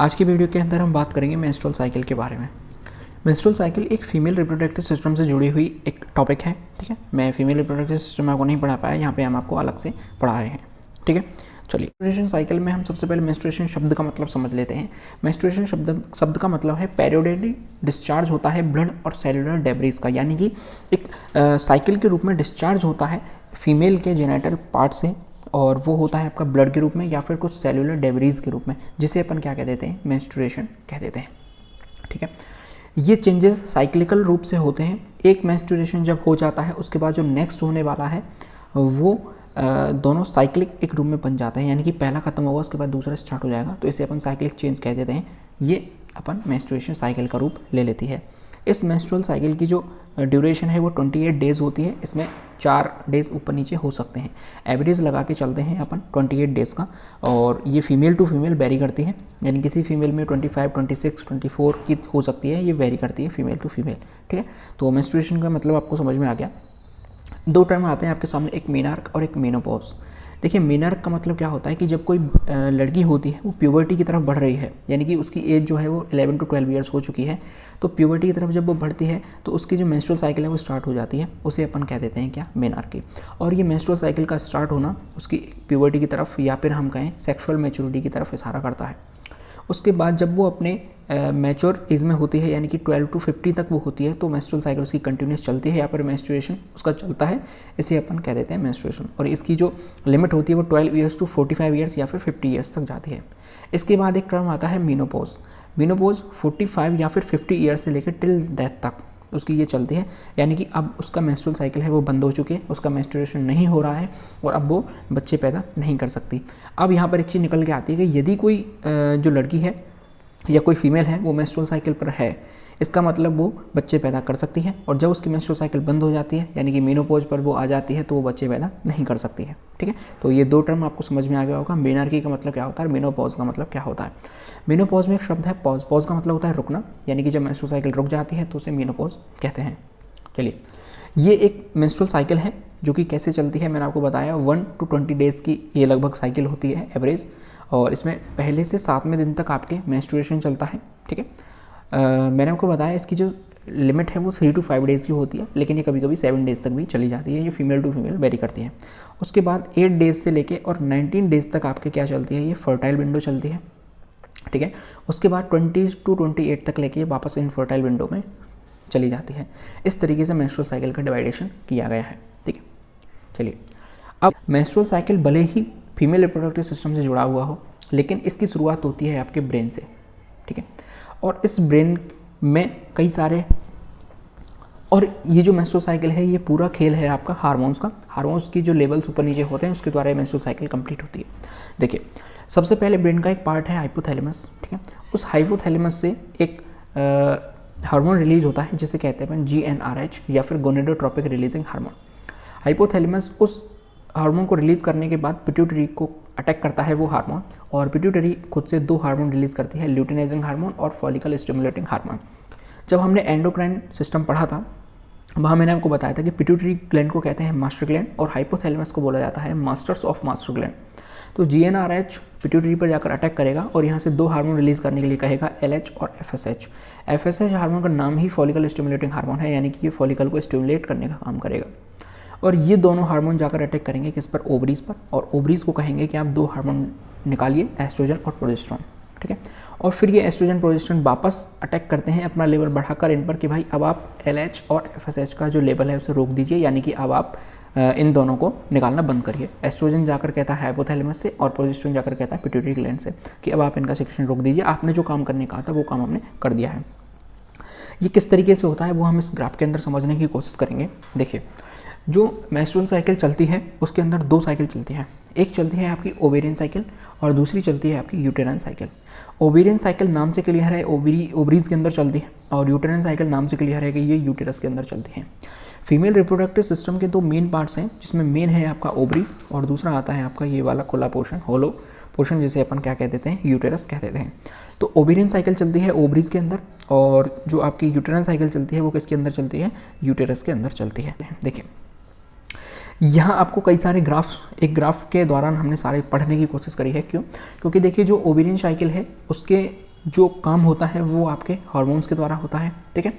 आज की वीडियो के अंदर हम बात करेंगे मेंस्ट्रुअल साइकिल के बारे में। मेंस्ट्रुअल साइकिल एक फीमेल रिप्रोडक्टिव सिस्टम से जुड़ी हुई एक टॉपिक है, ठीक है। मैं फीमेल रिप्रोडक्टिव सिस्टम आपको नहीं पढ़ा पाया, यहाँ पे हम आपको अलग से पढ़ा रहे हैं, ठीक है। चलिए, मेंस्ट्रुएशन साइकिल में हम सबसे पहले मेंस्ट्रुएशन शब्द का मतलब समझ लेते हैं। मेंस्ट्रुएशन शब्द का मतलब है पेरियोडिकली डिस्चार्ज होता है ब्लड और सेलुलर डेब्रिस का, यानी कि एक साइकिल के रूप में डिस्चार्ज होता है फीमेल के जेनिटल पार्ट से, और वो होता है आपका ब्लड के रूप में या फिर कुछ सेलुलर डेब्रीज के रूप में, जिसे अपन क्या कह देते हैं, मेंस्ट्रुएशन कह देते हैं, ठीक है। ये चेंजेस साइक्लिकल रूप से होते हैं। एक मेंस्ट्रुएशन जब हो जाता है उसके बाद जो नेक्स्ट होने वाला है वो दोनों साइक्लिक एक रूप में बन जाते हैं, यानी कि पहला खत्म होगा उसके बाद दूसरा स्टार्ट हो जाएगा, तो इसे अपन साइक्लिक चेंज कह देते हैं। ये अपन मेंस्ट्रुएशन साइकिल का रूप ले लेती है। इस मेंस्ट्रुअल साइकिल की जो ड्यूरेशन है वो 28 डेज़ होती है। इसमें 4 डेज़ ऊपर नीचे हो सकते हैं। एवरेज लगा के चलते हैं अपन 28 डेज़ का, और ये फीमेल टू फीमेल वेरी करती है, यानी किसी फीमेल में 25, 26, 24 की हो सकती है, ये वेरी करती है फीमेल टू फीमेल, ठीक है। तो मेंस्ट्रुएशन का मतलब आपको समझ में आ गया। दो टर्म आते हैं आपके सामने, एक मेनार्क और एक मेनोपॉज। देखिए, मेनार्क का मतलब क्या होता है कि जब कोई लड़की होती है वो प्यूबर्टी की तरफ बढ़ रही है, यानी कि उसकी एज जो है वो 11 to 12 ईयर्स हो चुकी है, तो प्यूबर्टी की तरफ जब वो बढ़ती है तो उसकी जो मेंस्ट्रुअल साइकिल है वो स्टार्ट हो जाती है, उसे अपन कह देते हैं क्या, मेनार्की। और ये मेंस्ट्रुअल साइकिल का स्टार्ट होना उसकी प्यूबर्टी की तरफ या फिर हम कहें सेक्सुअल मैच्योरिटी की तरफ इशारा करता है। उसके बाद जब वो अपने मैच्योर एज में होती है, यानी कि 12 to 50 तक वो होती है, तो मेंस्ट्रुअल साइकिल उसकी कंटिन्यूस चलती है, या फिर मेंस्ट्रुएशन उसका चलता है, इसे अपन कह देते हैं मेंस्ट्रुएशन। और इसकी जो लिमिट होती है वो 12 ईयर्स to 45 ईयर्स या फिर 50 ईयर्स तक जाती है। इसके बाद एक टर्म आता है मीनोपॉज। मीनोपॉज 45 या फिर 50 ईयर्स से लेकर टिल डेथ तक उसकी ये चलती है, यानी कि अब उसका मेंस्ट्रुअल साइकिल है वो बंद हो चुकी है, उसका मेंस्ट्रुएशन नहीं हो रहा है और अब वो बच्चे पैदा नहीं कर सकती। अब यहाँ पर एक चीज़ निकल के आती है कि यदि कोई जो लड़की है या कोई फीमेल है वो मेंस्ट्रुअल साइकिल पर है, इसका मतलब वो बच्चे पैदा कर सकती है, और जब उसकी मेंस्ट्रुअल साइकिल बंद हो जाती है, यानी कि मेनोपॉज पर वो आ जाती है, तो वो बच्चे पैदा नहीं कर सकती है, ठीक है। तो ये दो टर्म आपको समझ में आ गया होगा। मेनार्की का मतलब क्या होता है, मेनोपॉज का मतलब क्या होता है। मेनोपॉज में एक शब्द है पॉज। पॉज का मतलब होता है रुकना, यानी कि जब मेंस्ट्रुअल साइकिल रुक जाती है तो उसे मेनोपॉज कहते हैं। चलिए, ये एक मेंस्ट्रुअल साइकिल है जो कि कैसे चलती है, मैंने आपको बताया 1 to 20 डेज़ की ये लगभग साइकिल होती है एवरेज, और इसमें पहले से 7वें दिन तक आपके मेंस्ट्रुएशन चलता है, ठीक है। मैंने आपको बताया इसकी जो लिमिट है वो 3 to 5 डेज़ की होती है, लेकिन ये कभी कभी 7 डेज़ तक भी चली जाती है, ये फीमेल टू फीमेल वेरी करती है। उसके बाद 8 डेज़ से लेके और 19 डेज़ तक आपके क्या चलती है, ये फर्टाइल विंडो चलती है, ठीक है। उसके बाद 20 to 28 तक लेके वापस इनफर्टाइल विंडो में चली जाती है। इस तरीके से मेंस्ट्रुअल साइकिल का डिवाइडेशन किया गया है, ठीक है। चलिए, अब मेंस्ट्रुअल साइकिल भले ही फीमेल रिप्रोडक्टिव सिस्टम से जुड़ा हुआ हो, लेकिन इसकी शुरुआत होती है आपके ब्रेन से, ठीक है। और इस ब्रेन में कई सारे, और ये जो मेंस्ट्रुअल साइकिल है ये पूरा खेल है आपका हार्मोन्स का। हार्मोन्स की जो लेवल्स ऊपर नीचे होते हैं उसके द्वारा ये मेंस्ट्रुअल साइकिल कंप्लीट होती है। देखिए, सबसे पहले ब्रेन का एक पार्ट है हाइपोथैलेमस, ठीक है। उस हाइपोथैलेमस से एक हार्मोन रिलीज होता है जिसे कहते हैं GnRH या फिर गोनेडोट्रोपिक रिलीजिंग हार्मोन। हाइपोथैलेमस उस हार्मोन को रिलीज़ करने के बाद पिट्यूटरी को अटैक करता है वो हार्मोन, और पिट्यूटरी खुद से 2 हार्मोन रिलीज़ करती है, ल्यूटिनाइजिंग हार्मोन और फॉलिकल स्टिमुलेटिंग हार्मोन। जब हमने एंडोक्राइन सिस्टम पढ़ा था वहाँ मैंने आपको बताया था कि पिट्यूटरी ग्लैंड को कहते हैं मास्टर ग्लैंड, और हाइपोथैलेमस को बोला जाता है मास्टर्स ऑफ मास्टर ग्लैंड। तो GnRH पिट्यूटरी पर जाकर अटैक करेगा और यहाँ से 2 हार्मोन रिलीज़ करने के लिए कहेगा LH और FSH। FSH हार्मोन का नाम ही फॉलिकल स्टिमुलेटिंग हार्मोन है, यानी कि ये फॉलिकल को स्टिमुलेट करने का काम करेगा। और ये दोनों हार्मोन जाकर अटैक करेंगे किस पर, ओवरीज पर, और ओवरीज को कहेंगे कि आप 2 हार्मोन निकालिए, एस्ट्रोजन और प्रोजेस्टेरोन, ठीक है। और फिर ये एस्ट्रोजन प्रोजेस्टेरोन वापस अटैक करते हैं अपना लेवल बढ़ाकर इन पर कि भाई अब आप LH और FSH का जो लेवल है उसे रोक दीजिए, यानी कि अब आप इन दोनों को निकालना बंद करिए। एस्ट्रोजन जाकर कहता है हाइपोथैलेमस से, और प्रोजेस्टेरोन जाकर कहता है पिट्यूटरी ग्लैंड से कि अब आप इनका सेक्रेशन रोक दीजिए, आपने जो काम करने कहा था वो काम हमने कर दिया है। ये किस तरीके से होता है वो हम इस ग्राफ के अंदर समझने की कोशिश करेंगे। देखिए, जो मेंस्ट्रुअल साइकिल चलती है उसके अंदर 2 साइकिल चलती हैं। एक चलती है आपकी ओवेरियन साइकिल और दूसरी चलती है आपकी यूटेराइन साइकिल। ओवेरियन साइकिल नाम से क्लियर है ओवरीज के अंदर चलती है, और यूटेराइन साइकिल नाम से क्लियर है कि ये यूटेरस के अंदर चलती है। फीमेल रिप्रोडक्टिव सिस्टम के 2 मेन पार्ट्स हैं, जिसमें मेन है आपका ओवरीज और दूसरा आता है आपका ये वाला खुला पोर्शन, होलो पोर्शन, जिसे अपन क्या कह देते हैं, यूटेरस कह देते हैं। तो ओवेरियन साइकिल चलती है ओवरीज के अंदर, और जो आपकी यूटेराइन साइकिल चलती है वो किसके अंदर चलती है, यूटेरस के अंदर चलती है। देखिए, यहाँ आपको कई सारे एक ग्राफ के दौरान हमने सारे पढ़ने की कोशिश करी है। क्यों? क्योंकि देखिए जो ओवेरियन साइकिल है उसके जो काम होता है वो आपके हार्मोन्स के द्वारा होता है, ठीक है।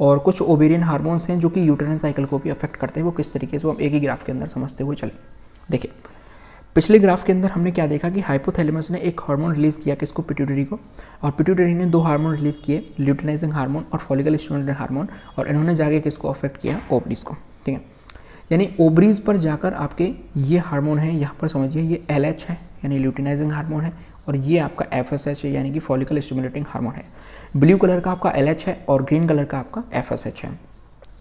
और कुछ ओवेरियन हार्मोन्स हैं जो कि यूटेराइन साइकिल को भी अफेक्ट करते हैं। वो किस तरीके से, वो हम एक ही ग्राफ के अंदर समझते हुए चले। देखिए पिछले ग्राफ के अंदर हमने क्या देखा कि हाइपोथैलेमस ने एक हार्मोन रिलीज़ किया, किसको, पिट्यूटरी को, और पिट्यूटरी ने 2 हार्मोन रिलीज़ किए, ल्यूटिनाइजिंग हार्मोन और फॉलिकल स्टिमुलेटिंग हार्मोन, और इन्होंने जाके किसको अफेक्ट किया, ओवरीज को, ठीक है। यानी ओवरीज पर जाकर आपके ये हार्मोन है, यहाँ पर समझिए ये LH है यानी ल्यूटिनाइजिंग हार्मोन है, और ये आपका FSH है यानी कि फॉलिकल स्टिमुलेटिंग हार्मोन है। ब्लू कलर का आपका LH है और ग्रीन कलर का आपका FSH है,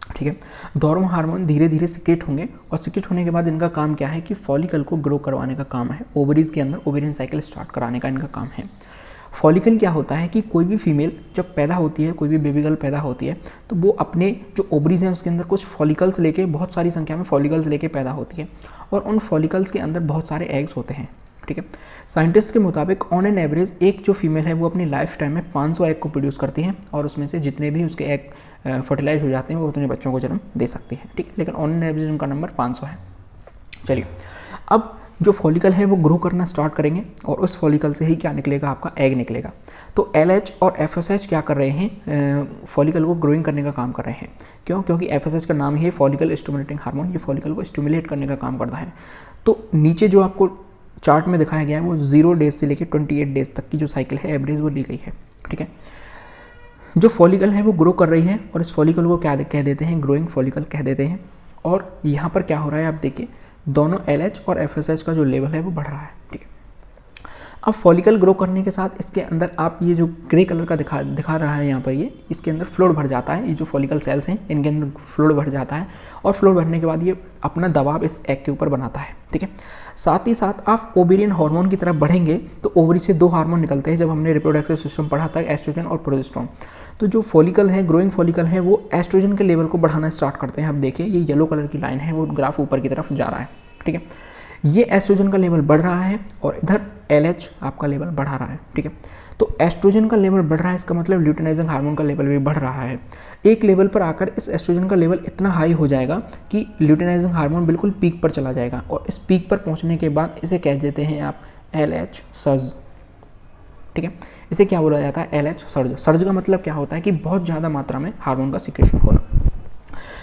ठीक है। दोनों हार्मोन धीरे धीरे सिक्रेट होंगे, और सिक्रेट होने के बाद इनका काम क्या है कि फॉलिकल को ग्रो करवाने का काम है, ओवरीज के अंदर ओवेरियन साइकिल स्टार्ट कराने का इनका काम है। फॉलिकल क्या होता है कि कोई भी फीमेल जब पैदा होती है, कोई भी बेबी गर्ल पैदा होती है, तो वो अपने जो ओवरीज हैं उसके अंदर कुछ फॉलिकल्स लेके, बहुत सारी संख्या में फॉलिकल्स लेके पैदा होती है, और उन फॉलिकल्स के अंदर बहुत सारे एग्स होते हैं, ठीक है। साइंटिस्ट के मुताबिक ऑन एन एवरेज एक जो फीमेल है वो अपनी लाइफ टाइम में 500 एग को प्रोड्यूस करती है, और उसमें से जितने भी उसके एग फर्टिलाइज हो जाते हैं वो उतने बच्चों को जन्म दे सकती है, ठीक है। लेकिन ऑन एन एवरेज उनका नंबर 500 है। चलिए अब जो फॉलिकल है वो ग्रो करना स्टार्ट करेंगे, और उस फॉलिकल से ही क्या निकलेगा, आपका एग निकलेगा। तो LH और FSH क्या कर रहे हैं, फॉलिकल को ग्रोइंग करने का काम कर रहे हैं। क्यों? क्योंकि FSH का नाम ही है फॉलिकल स्टिमुलेटिंग हार्मोन, ये फॉलिकल को स्टिमुलेट करने का काम करता है। तो नीचे जो आपको चार्ट में दिखाया गया है वो 0 डेज से लेकर 28 डेज तक की जो साइकिल है एवरेज वो ली गई है, ठीक है। जो फॉलिकल है वो ग्रो कर रही है, और इस फॉलिकल को क्या कह देते हैं, ग्रोइंग फॉलिकल कह देते हैं। और यहाँ पर क्या हो रहा है, आप देखिए दोनों LH और FSH का जो लेवल है वो बढ़ रहा है, ठीक है। अब फॉलिकल ग्रो करने के साथ इसके अंदर आप ये जो ग्रे कलर का दिखा रहा है यहाँ पर, ये इसके अंदर फ्लूइड भर जाता है। ये जो फॉलिकल सेल्स हैं इनके अंदर फ्लूइड भर जाता है, और फ्लूइड भरने के बाद ये अपना दबाव इस एग के ऊपर बनाता है, ठीक है। साथ ही साथ आप ओवेरियन हार्मोन की तरफ बढ़ेंगे तो ओवरी से 2 हार्मोन निकलते हैं। जब हमने रिप्रोडक्टिव सिस्टम पढ़ा था, एस्ट्रोजन और प्रोजेस्टेरोन, तो जो फॉलिकल है, ग्रोइंग फॉलिकल है, वो एस्ट्रोजन के लेवल को बढ़ाना स्टार्ट करते हैं। आप देखिए ये येलो कलर की लाइन है, वो ग्राफ ऊपर की तरफ जा रहा है, ठीक है। ये एस्ट्रोजन का लेवल बढ़ रहा है, और इधर LH आपका लेवल बढ़ा रहा है, ठीक है। तो एस्ट्रोजन का लेवल बढ़ रहा है, इसका मतलब ल्यूटिनाइजिंग हार्मोन का लेवल भी बढ़ रहा है। एक लेवल पर आकर इस एस्ट्रोजन का लेवल इतना हाई हो जाएगा कि ल्यूटिनाइजिंग हार्मोन बिल्कुल पीक पर चला जाएगा, और इस पीक पर पहुंचने के बाद इसे कह देते हैं आप LH सर्ज, ठीक है। इसे क्या बोला जाता है, LH सर्ज। सर्ज का मतलब क्या होता है कि बहुत ज़्यादा मात्रा में हार्मोन का सिक्रेशन होना।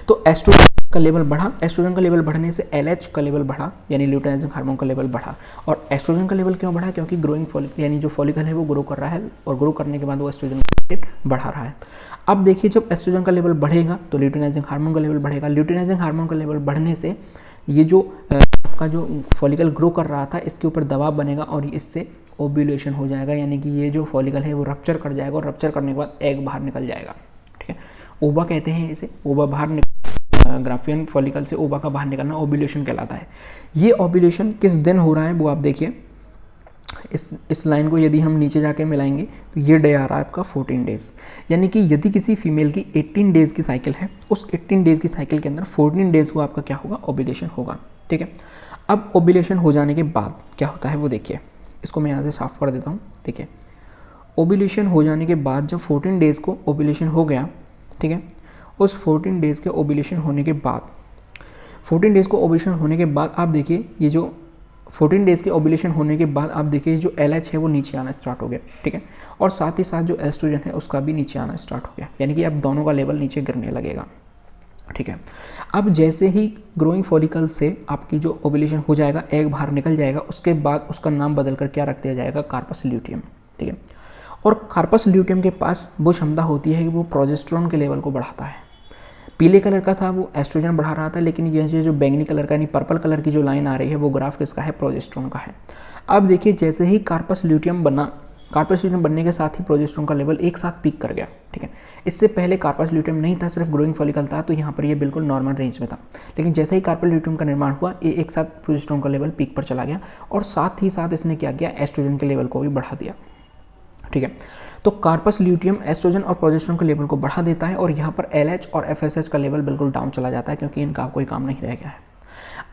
तो एस्ट्रोजन का लेवल बढ़ा, एस्ट्रोजन का लेवल बढ़ने से LH का लेवल बढ़ा, यानी ल्यूटिनाइजिंग हार्मोन का लेवल बढ़ा। और एस्ट्रोजन का लेवल क्यों बढ़ा, क्योंकि ग्रोइंग फॉलिकल यानी जो फॉलिकल है वो ग्रो कर रहा है, और ग्रो करने के बाद वो एस्ट्रोजन का रेट बढ़ा रहा है। अब देखिए जब एस्ट्रोजन का लेवल बढ़ेगा तो ल्यूटिनाइजिंग हार्मोन का लेवल बढ़ेगा। ल्यूटिनाइजिंग हार्मोन का लेवल बढ़ने से ये जो आपका जो फॉलिकल ग्रो कर रहा था इसके ऊपर दबाव बनेगा, और इससे ओव्यूलेशन हो जाएगा, यानी कि ये जो फॉलिकल है वो रप्चर कर जाएगा, और रप्चर करने के बाद एग बाहर निकल जाएगा, ठीक है। ओवा कहते हैं इसे, ओवा बाहर ग्राफियन फॉलिकल से ओवा का बाहर निकलना ओव्यूलेशन कहलाता है। ये ओव्यूलेशन किस दिन हो रहा है वो आप देखिए, इस लाइन को यदि हम नीचे जाके मिलाएंगे तो ये डे आ रहा है आपका 14 डेज। यानी कि यदि किसी फीमेल की 18 डेज़ की साइकिल है, उस 18 डेज़ की साइकिल के अंदर 14 डेज़ को आपका क्या होगा, ओव्यूलेशन होगा, ठीक है। अब ओव्यूलेशन हो जाने के बाद क्या होता है वो देखिए, इसको मैं यहाँ से साफ कर देता हूँ, ठीक है। ओव्यूलेशन हो जाने के बाद जब 14 डेज़ को ओव्यूलेशन हो गया, ठीक है, उस 14 डेज़ के ओव्यूलेशन होने के बाद 14 डेज़ को ओव्यूलेशन होने के बाद आप देखिए ये जो 14 डेज़ के ओव्यूलेशन होने के बाद आप देखिए जो LH है वो नीचे आना स्टार्ट हो गया, ठीक है। और साथ ही साथ जो एस्ट्रोजन है उसका भी नीचे आना स्टार्ट हो गया, यानी कि अब दोनों का लेवल नीचे गिरने लगेगा, ठीक है। अब जैसे ही ग्रोइंग फॉलिकल से आपकी जो ओव्यूलेशन हो जाएगा, एग बाहर निकल जाएगा, उसके बाद उसका नाम बदल कर क्या रख दिया जाएगा, कार्पस ल्यूटियम, ठीक है। और कार्पस ल्यूटियम के पास वो क्षमता होती है कि वो प्रोजेस्टेरोन के लेवल को बढ़ाता है। पीले कलर का था वो एस्ट्रोजन बढ़ा रहा था, लेकिन ये जो बैंगनी कलर का यानी पर्पल कलर की जो लाइन आ रही है वो ग्राफ किसका है, प्रोजेस्टेरोन का है। अब देखिए जैसे ही कार्पस ल्यूटियम बना, कार्पस ल्यूटियम बनने के साथ ही प्रोजेस्टेरोन का लेवल एक साथ पीक कर गया, ठीक है। इससे पहले कार्पस ल्यूटियम नहीं था, सिर्फ ग्रोइंग फॉलिकल था, तो यहाँ पर ये बिल्कुल नॉर्मल रेंज में था। लेकिन जैसे ही कार्पस ल्यूटियम का निर्माण हुआ, ये एक साथ प्रोजेस्टेरोन का लेवल पीक पर चला गया, और साथ ही साथ इसने क्या किया, एस्ट्रोजन के लेवल को भी बढ़ा दिया, ठीक है। तो कार्पस ल्यूटियम एस्ट्रोजन और प्रोजेस्टेरोन के लेवल को बढ़ा देता है, और यहाँ पर LH और FSH का लेवल बिल्कुल डाउन चला जाता है, क्योंकि इनका कोई काम नहीं रह गया है।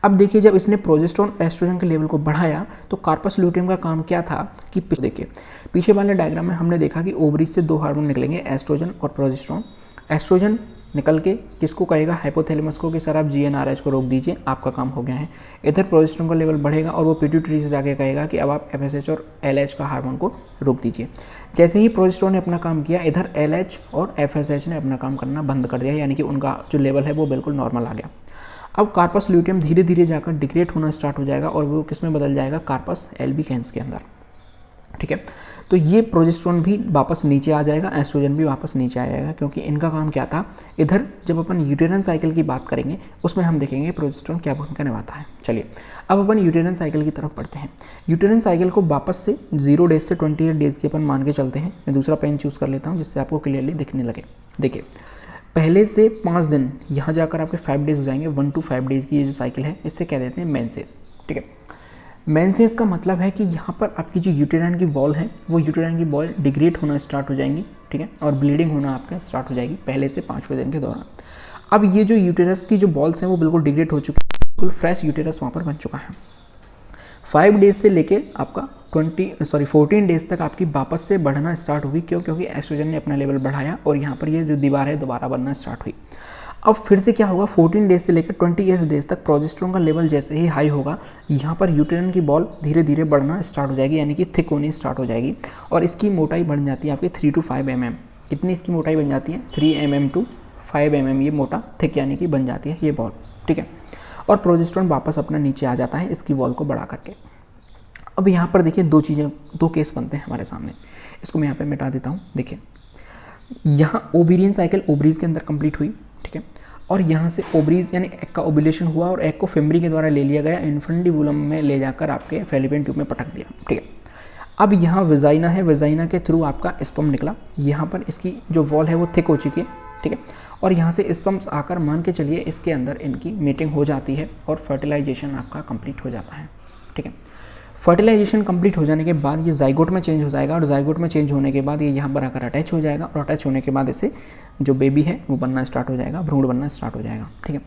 अब देखिए जब इसने प्रोजेस्टेरोन एस्ट्रोजन के लेवल को बढ़ाया तो कार्पस ल्यूटियम का काम क्या था कि देखिए पीछे वाले डायग्राम में हमने देखा कि ओवरीज से 2 हार्मोन निकलेंगे, एस्ट्रोजन और प्रोजेस्टेरोन। एस्ट्रोजन निकल के किसको कहेगा, हाइपोथैलेमस को, कि सर आप GnRH को रोक दीजिए, आपका काम हो गया है। इधर प्रोजेस्टेरोन का लेवल बढ़ेगा और वो पिट्यूटरी से जाके कहेगा कि अब आप FSH और LH का हार्मोन को रोक दीजिए। जैसे ही प्रोजेस्टेरोन ने अपना काम किया, इधर LH और FSH ने अपना काम करना बंद कर दिया, यानी कि उनका जो लेवल है वो बिल्कुल नॉर्मल आ गया। अब कार्पस ल्यूटियम धीरे धीरे जाकर डिग्रेड होना स्टार्ट हो जाएगा और वो किस में बदल जाएगा, कार्पस एल्बिकेंस के अंदर। ठीक है, तो ये प्रोजेस्टेरोन भी वापस नीचे आ जाएगा, एस्ट्रोजन भी वापस नीचे आ जाएगा, क्योंकि इनका काम क्या था। इधर जब अपन यूटेरन साइकिल की बात करेंगे उसमें हम देखेंगे प्रोजेस्टेरोन क्या भूमिका निभाता है। चलिए अब अपन यूटेरन साइकिल की तरफ बढ़ते हैं। यूटेरन साइकिल को वापस से 0 डेज से 28 डेज़ की अपन मान के चलते हैं। मैं दूसरा पेन चूज़ कर लेता हूँ जिससे आपको क्लियरली दिखने लगे। देखिए, पहले से 5 दिन यहाँ जाकर आपके 5 डेज हो जाएंगे। 1 to 5 डेज़ की ये जो साइकिल है इससे क्या देते हैं, मेंसेस। ठीक है, मेंसेस का मतलब है कि यहाँ पर आपकी जो यूटेराइन की वॉल है वो यूटेराइन की वॉल डिग्रेड होना स्टार्ट हो जाएंगी। ठीक है, और ब्लीडिंग होना आपका स्टार्ट हो जाएगी पहले से 5वें दिन के दौरान। अब ये जो यूटेरस की जो बॉल्स हैं वो बिल्कुल डिग्रेड हो चुकी है, बिल्कुल फ्रेश यूटेरस वहाँ पर बन चुका है। 5 डेज से लेके आपका 14 डेज तक आपकी वापस से बढ़ना स्टार्ट होगी। क्यों? क्योंकि एस्ट्रोजन ने अपना लेवल बढ़ाया और यहाँ पर ये जो दीवार है दोबारा बनना स्टार्ट हुई। अब फिर से क्या होगा, 14 डेज से लेकर 28 डेज तक प्रोजेस्टेरोन का लेवल जैसे ही हाई होगा, यहाँ पर यूटेरन की बॉल धीरे धीरे बढ़ना स्टार्ट हो जाएगी, यानी कि थिक होनी स्टार्ट हो जाएगी और इसकी मोटाई बढ़ जाती है आपकी 3 to 5 mm। कितनी इसकी मोटाई बन जाती है, 3 mm to 5 mm ये मोटा थिक यानी कि बन जाती है ये बॉल। ठीक है, और प्रोजेस्टेरोन वापस अपना नीचे आ जाता है इसकी वॉल को बढ़ा करके। अब यहाँ पर देखिए दो केस बनते हैं हमारे सामने, इसको मैं यहाँ पे मिटा देता हूँ। देखिए, यहाँ ओवेरियन साइकिल ओवरीज के अंदर कंप्लीट हुई। ठीक है, और यहाँ से ओवरीज यानी एग का ओव्यूलेशन हुआ और एग को फेमरी के द्वारा ले लिया गया, इन्फेंटिबुलम में ले जाकर आपके फैलोपियन ट्यूब में पटक दिया। ठीक है, अब यहाँ वेजाइना है, वेजाइना के थ्रू आपका स्पर्म निकला, यहाँ पर इसकी जो वॉल है वो थिक हो चुकी है। ठीक है, और यहाँ से स्पर्म्स आकर मान के चलिए इसके अंदर इनकी मीटिंग हो जाती है और फर्टिलाइजेशन आपका कंप्लीट हो जाता है। ठीक है, फर्टिलाइजेशन कंप्लीट हो जाने के बाद ये जाइगोट में चेंज हो जाएगा और जाइगोट में चेंज होने के बाद ये यहाँ पर आकर अटैच हो जाएगा और अटैच होने के बाद इसे जो बेबी है वो बनना स्टार्ट हो जाएगा, भ्रूण बनना स्टार्ट हो जाएगा। ठीक है,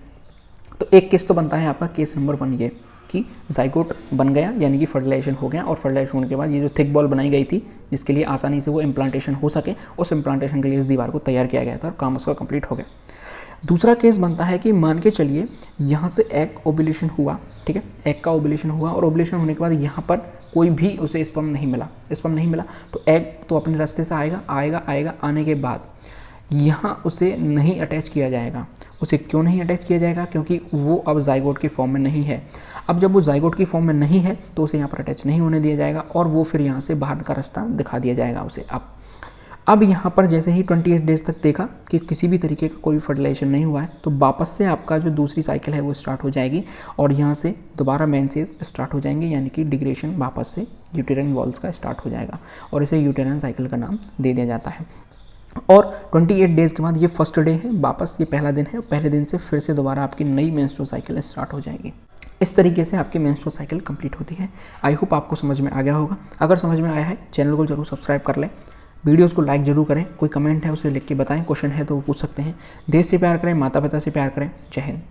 तो एक केस तो बनता है आपका केस नंबर 1 ये कि जाइगोट बन गया यानी कि फर्टिलाइजेशन हो गया और फर्टिलाइजेशन होने के बाद ये जो थिक बॉल बनाई गई थी जिसके लिए आसानी से वो इम्प्लांटेशन हो सके, उस इम्प्लांटेशन के लिए इस दीवार को तैयार किया गया था और काम उसका कंप्लीट हो गया। दूसरा केस बनता है कि मान के चलिए यहाँ से एग ओव्यूलेशन हुआ। ठीक है, एग का ओव्यूलेशन हुआ और ओव्यूलेशन होने के बाद यहाँ पर कोई भी उसे स्पर्म नहीं मिला, तो एग तो अपने रास्ते से आएगा, आने के बाद यहाँ उसे नहीं अटैच किया जाएगा। उसे क्यों नहीं अटैच किया जाएगा? क्योंकि वो अब जाइगोट की फॉर्म में नहीं है। अब जब वो जाइगोट की फॉर्म में नहीं है तो उसे यहाँ पर अटैच नहीं होने दिया जाएगा और वो फिर यहाँ से बाहर का रास्ता दिखा दिया जाएगा उसे। अब यहाँ पर जैसे ही 28 डेज तक देखा कि किसी भी तरीके का कोई फर्टिलाइजेशन नहीं हुआ है, तो वापस से आपका जो दूसरी साइकिल है वो स्टार्ट हो जाएगी और यहाँ से दोबारा मेंसेस स्टार्ट हो जाएंगे, यानी कि डिग्रेशन वापस से यूटेराइन वॉल्स का स्टार्ट हो जाएगा और इसे यूटेराइन साइकिल का नाम दे दिया जाता है। और 28 डेज़ के बाद ये फर्स्ट डे है, वापस ये पहला दिन है, पहले दिन से फिर से दोबारा आपकी नई मेंस्ट्रुअल साइकिल स्टार्ट हो जाएगी। इस तरीके से आपकी मेंस्ट्रुअल साइकिल कंप्लीट होती है। आई होप आपको समझ में आ गया होगा। अगर समझ में आया है चैनल को जरूर सब्सक्राइब कर लें, वीडियोस को लाइक जरूर करें, कोई कमेंट है उसे लिख के बताएं, क्वेश्चन है तो वो पूछ सकते हैं। देश से प्यार करें, माता पिता से प्यार करें। जय हिंद।